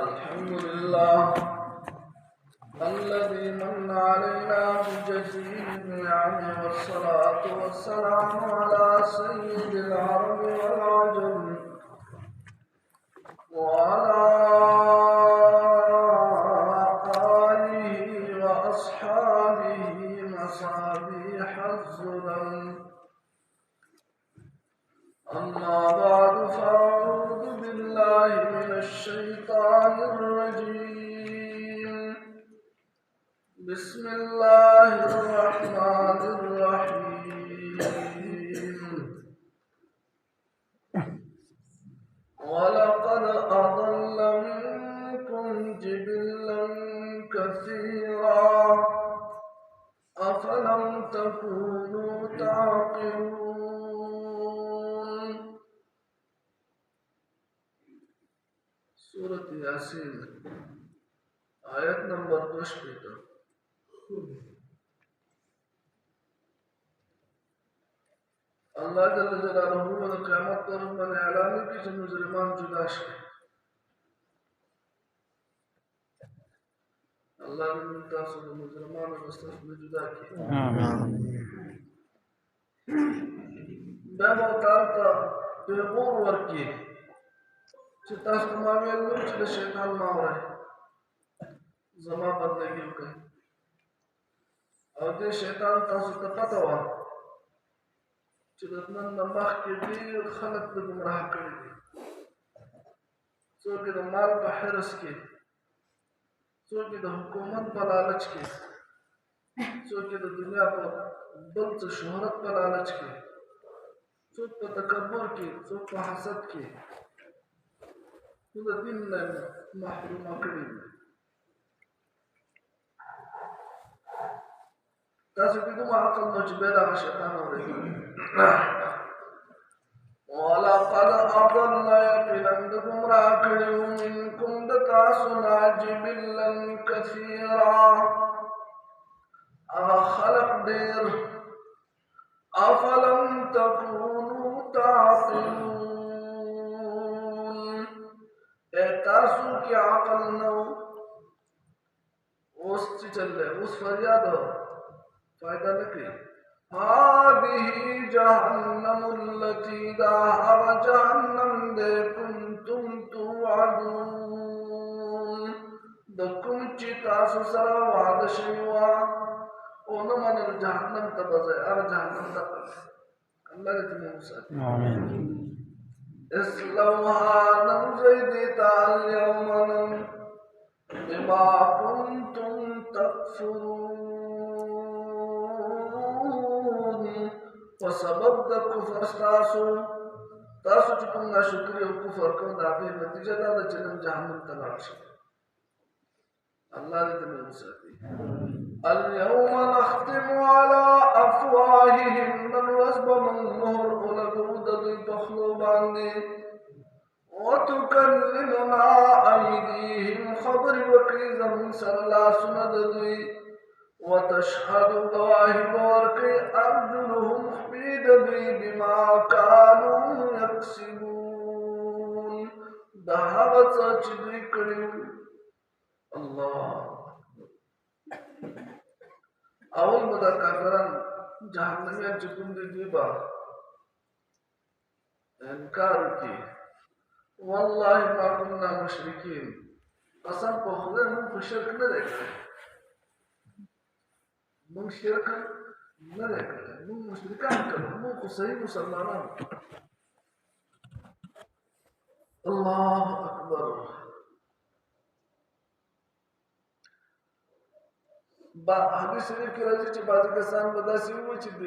الحمد لله الذي من علينا بجزيل النعم والصلاة والسلام على سيد العرب والعجم وعلى آله وأصحابه مصابيح الظلم. أما بعد فأعوذ بالله من الشيطان الرجيم. بسم الله الرحمن الرحيم. ولقد أضل منكم جبلا كثيرا أفلم تكونوا تعقلون. سورة ياسين آيات نمبر 2. اللہ جل جلالہ و قیامت پر من اعلان کی جو مجرمان جدا شے اللہ نے منتاثر مجرمان مستف میں جدا کی بے موتار تا پیغور ورکی چتاس تمامی اللہ چلے شیطان ماو رہے زمان بندگیوں کہیں اور دے شیطان تاسو تقطع ہوا چې د نن د مخکې ډېر خلک د ګمراه کړي دي. څوک د مال په حرص کې، څوک د حکومت په لالچ کې، څوک د دنیا په بل څه شهرت په لالچ کې، څوک په تکبر کې، څوک په حسد کې نو د دین نه محرومه کړي دي. تاسو کې کوم عقل نو چې بیا دغه شیطان اورېږي. ولقد أضل يقينا گمراه کړي منکم د تاسو نه جبلا کثیرا هغه خلق ډېر افلم تکونوا تعقلون تاسو کې عقل نو اوس چې چلے اوس فریاد فائدہ نکلی. هذه جهنم التي داها جهنم دے کنتم توعدون دکم چی تاسو سرا وعد شیوا اونمان الجهنم تبزے ار جهنم تبزے اللہ رتم موسیٰ اسلوها نمزیدتا اليوم بما کنتم تکفرون وسبب د کفر تاسو چې کوم ناشکری او کفر کوم دا به نتیجه ده چې نن جهنم ته لاړ شي. الله دې موږ وساتي. اليوم نختم على افواههم من رزب من مهر ولګو د دوی په خولو باندې وتكلمنا ايديهم خبر وکړي زموږ سره لاسونه د دوی وتشهد گواهی ورکړي ارجلهم خپید دوی بما كانوا يكسبون د هغه څه چې دوی کړي. الله اول به دا کافران جهنمیان چې کوم دي دوی به انکار وکړي والله ما كنا مشرکین قسم په خدای موږ په شرک نه دی کړی موږ شرک نه دی کړی موږ مشرکان کړو موږ خو صحیح مسلمانان. الله اکبر. حدیث شریف کې راځي چې بعضې کسان به داسې ووایي چې د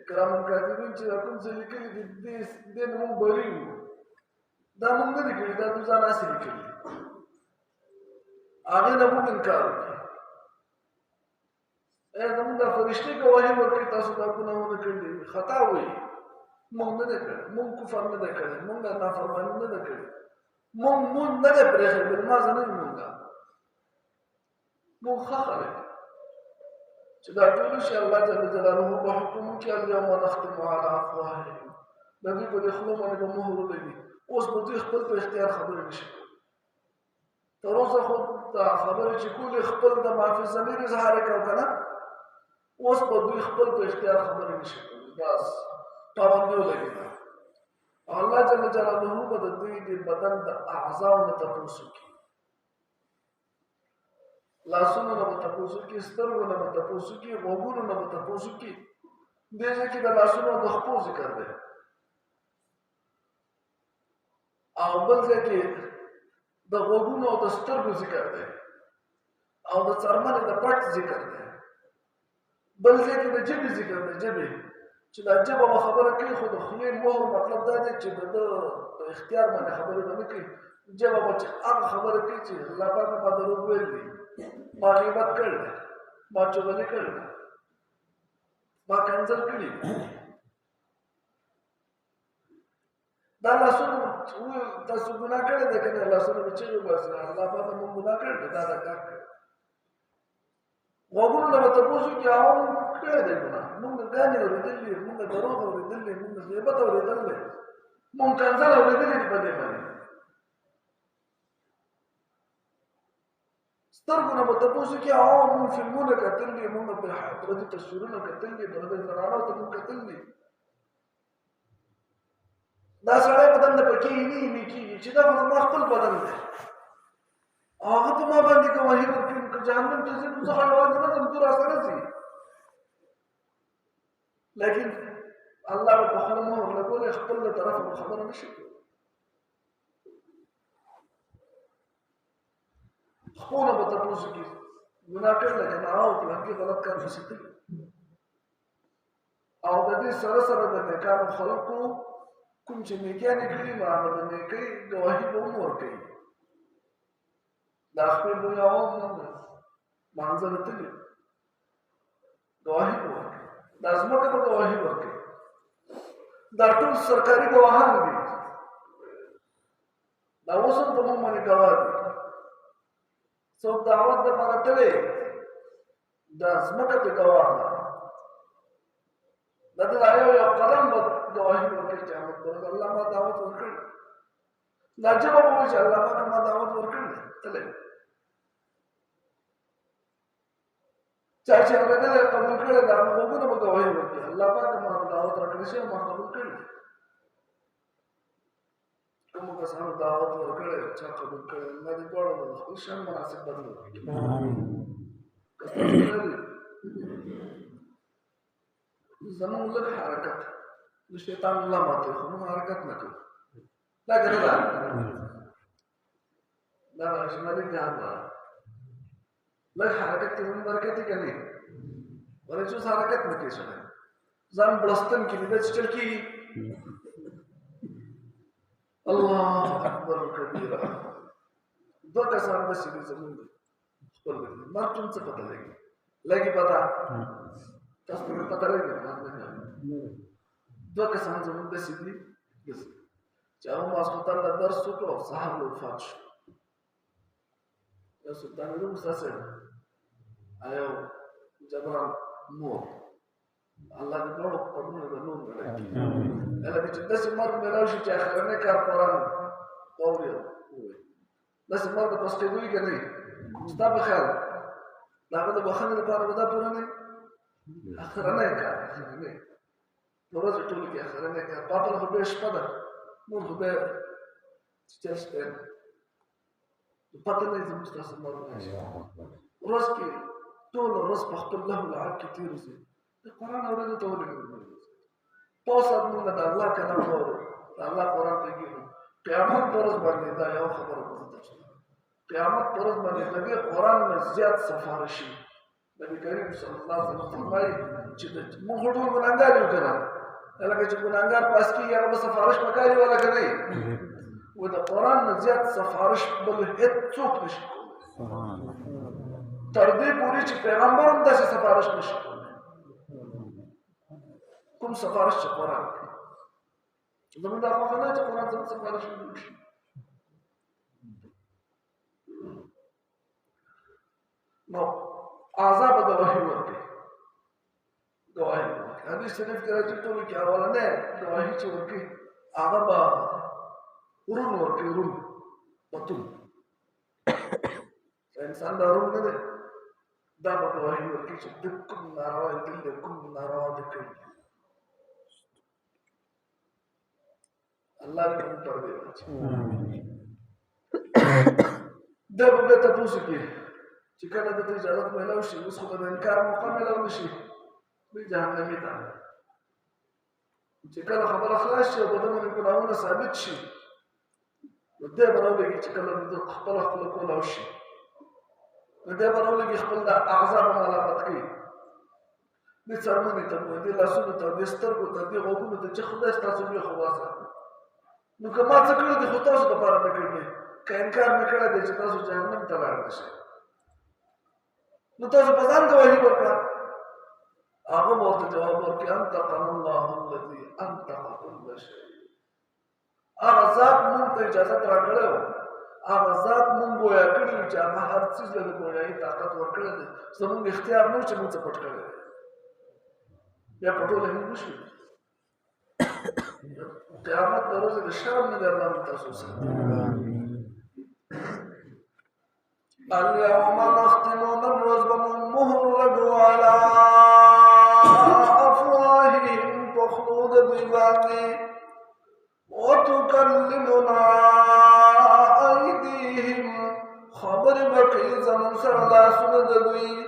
کرامو کاتبین چې دا کوم څه لیکلي دي دې نه موږ بري وو دا موږ نه دي کړي دا دوی ځان هسې لیکلي هغې نه موږ انکار وکړي زمونږ دا فرشتې ګواهي ورکړي تاسو دا ګناهونه کړي دي خطا وایي موږ نه دی کړی موږ کفر نه دی کړی موږ نافرماني نه ده کړې موږ نه دی پرېښی لمانځه نه یو موږ ښه خلک چې دا ټول شي الله جل جلاله په حکم کې اليوم نختم على افواههم د دوی په دې خولو باندې به مهر ولګي اوس به دوی خپل په اختیار خبرې نشي کولی تر اوسه خو دا خبرې چې کولې خپل د معافي ضمیر اظهار یې کړو که نه اوس به دوی خپل په اختیار خبرې نشي کولی بس پابندي ولګي الله جل جلاله به د دوی د بدن د اعضاو نه تپوس وکړي لاسونو نه به تپوس وکړي سترګو نه به تپوس وکړي غوږونو نه به تپوس وکړي دې ځای کې د لاسونو د خپو ذکر دی او بل ځای کې د غوږونو او د سترګو ذکر دی او د څرمنې د پټ ذکر دی بل ځای کې د ژبې ذکر دی ژبې چې دا ژبه به خبره کوي خو د خولې مهر مطلب دا دی چې د ده په اختیار باندې خبرې به نه کوي ژبه به چې هغه خبره کوي چې الله پاک ما دروغ ویل دي ما غیبت کړی دی ما چغلي کړی دی ما کنځل کړي دا لاسونه تاسو ګناه کړی دی که نه لاسونه به چغې وباسي الله پاک موږ ګناه کړی دی دا دا کار کړی غوږونو نه به تپوس وکړي هغه موږ کړی دی ګناه موږ ګانې اورېدلې موږ دروغ اورېدلې موږ غیبت اورېدلی موږ کنځل اورېدلې دي په دې باندې سترګو نه به تپوس وکړي هغه موږ فلمونه کتل دي موږ پردي تصویرونه کتل دي پردي زنانو ته موږ کتل دي دا سړی بدن د پکې نه کېږي چې دا خو زما خپل بدن دی هغه ته ما باندې ګواهي ورکړي که جهنم ته ځي نو زه حیوان نه ځم تو راسره ځي لیکن الله به په خوله مهر لګولی خپل له طرفه به خبره نه شي کولی خپونه به تپوس وکړي ګناه کړلی که نه او پلانکي غلط کار پسې کوي او د دې سره سره د نیکانو خلقو کوم چې نیکیانې کړي نو هغه د نیکۍ ګواهي به هم ورکوي دا خپل لوی عوام نه مانځه ته تللي ګواهي به ورکوي دا ځمکه به ګواهي ورکوي دا ټول سرکاري ګواهان دي دا اوس هم په موږ باندې ګواه دي څوک دعوت دپاره تللی دا ځمکه پې ګواه ده دا د یو قدم به ګواهي ورکوي چې قیامت پر ورځ الله ما دعوت ورکړی دا ژبه به وایي چې الله پاک ما دعوت ورکړی تللی چا چې اورېدلی قبول کړی د هغه غوږونه به ګواهي ورکړي الله پاک ما دعوت راکړی شوی ما قبول کړی کومو کسانو دعوت ورکړی چا قبول کړی الله دې دواړو د خپل شان مناسب بدل ورکړي زموږ لږ حرکت د شیطان الله ماتوي خو موږ حرکت نه کوو دا که نه ده دا شمالي جهاد ده لږ حرکت کې زموږ برکت یې که نه ولې چې اوس حرکت نه کوي سړی ځان بړستن کې لیده چې چل کېږي الله اکبر کبیره دوه کسان داسې دي زموږ خپل مرګ ټول څه پته لګي لګي پته تاسو ته پته لګي دوه کسان زموږ داسې دي چې هغه ماسخوتن له درس وکړو او سهار له وفات شو یو سلطان علوم استاد صاحب یو جبران مور الله دې دواړو قبرونه د نور کړی هغه چې داسې مرګ میلاو شي چې اخرنی کار قرآن واوري ووایي داسې مرګ د پسکېدوي که نه وي ستا په خیال د هغه د بخښنې لپاره به دا پوره نه وي اخرنی کار اخرنی په ورځې ټولو کې اخرنی کار پاپل خو بیا شپه ده مور خو بیا چل شپی ده پته نه وي زموږ ستاسو مرګ راشي ورځ کې ټوله ورځ په خپل لهو لعب کې تېره شي د قرآن اورېدو ته ولې پوه ساعت مونږ د الله کلام واورو د الله قرآن ته کښېنو قیامت په ورځ باندې دا یو خبره به زه درته وایم قیامت په ورځ باندې د دې قرآن نه زیات سفارشي نبي کریم صلی الله علیه وسلم فرمایي چې موږ خو ټول ګناهګار یو که نه لکه چې ګناهګار پاس کېږي هغه به سفارش پکار وي ولا که نه و د قرآن نه زیات سفارش بل هېڅوک نشي کولی تر دې پورې چې پیغمبر هم داسې سفارش نشي کولی کوم سفارش چې قرآن کوي زموږ دا خوښه نه چې قرآن زموږ سفارش وکړي نو اعضا به ګواهي ورکوي ګواهي ورکوي حدیث شریف کې راځي ټولو کې اولنې ګواهي چې ورکړي هغه به ورون ورکړي ورون پتون انسان دا ورون نه دی دا به ګواهي ورکړي چې د کوم ناروا دل د کوم ناروا د کوي الله دې موږ پر دې دا به تاسو کې چې کله د اجازه ملو شي اوس خو د انکار موقع ملو نشي به جهنمي ته چې کله خبره خلاص شي او په دغه ګناهونه ثابت شي نو دې براولېږي چې کله د خپل کول او شي نو دې براولېږي خپل د اعضاء ملامت کوي د څرمنې ته د لاسونو ته د سترګو ته د غوږونو ته چې خدای ستاسو به خواصه نو که ما څه کړي دي خو تاسو لپاره نه کړي که انکار نه کړی دی چې تاسو جهنم ته لاړ شئ نو تاسو په ځان ګواهي وکړه هغه به ورته جواب ورکړي انطقنا الله الذي انطق كل شيء هغه ذات مونږ ته اجازت راکړی و هغه ذات مونږ ګویا کړي وو چې هغه هر څیز له ګویایي طاقت ورکړی دی زمونږ اختیار نه و چې مونږ څه پټ کړی دی بیا پټولی موږ نه شو قیامت د ورځې د شرم نه دی الله موږ تاسو ساتي اليوم نختم نروز بمهر لدو على أفواههم تخلود بباني وتكلمنا أيديهم خبر بكي زمن سر لا سندوي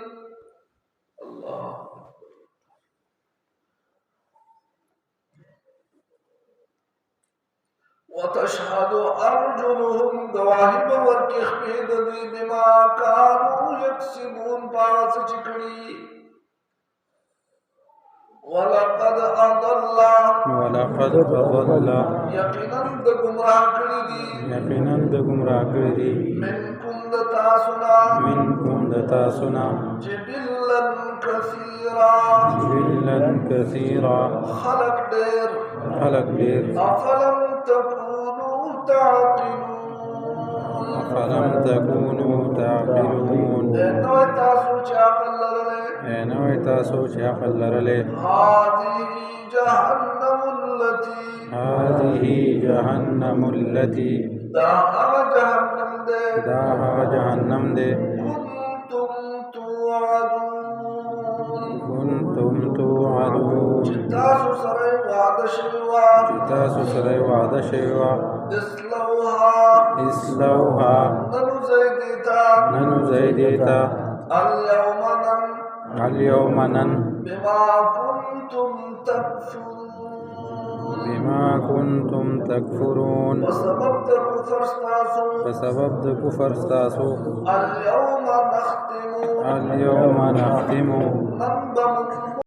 الله وتشهد أرجلهم دواهب وركخبيد بما كانوا يكسبون باس چکڑی ولقد أضل يقينا د گمراه کړي دي منكم د تاسنا جبلا كثيرا خلق دير أفلم تكونوا تعقلون نوې تاسو چې عقل لرلې هذه جهنم التي دا هغه جهنم دی كنتم توعدون چې تاسو سره وعده شوی وه اصلوها ننو زیدیتا اليوم نن بما كنتم تكفرون بسبب د کفر ستاسو اليوم نختم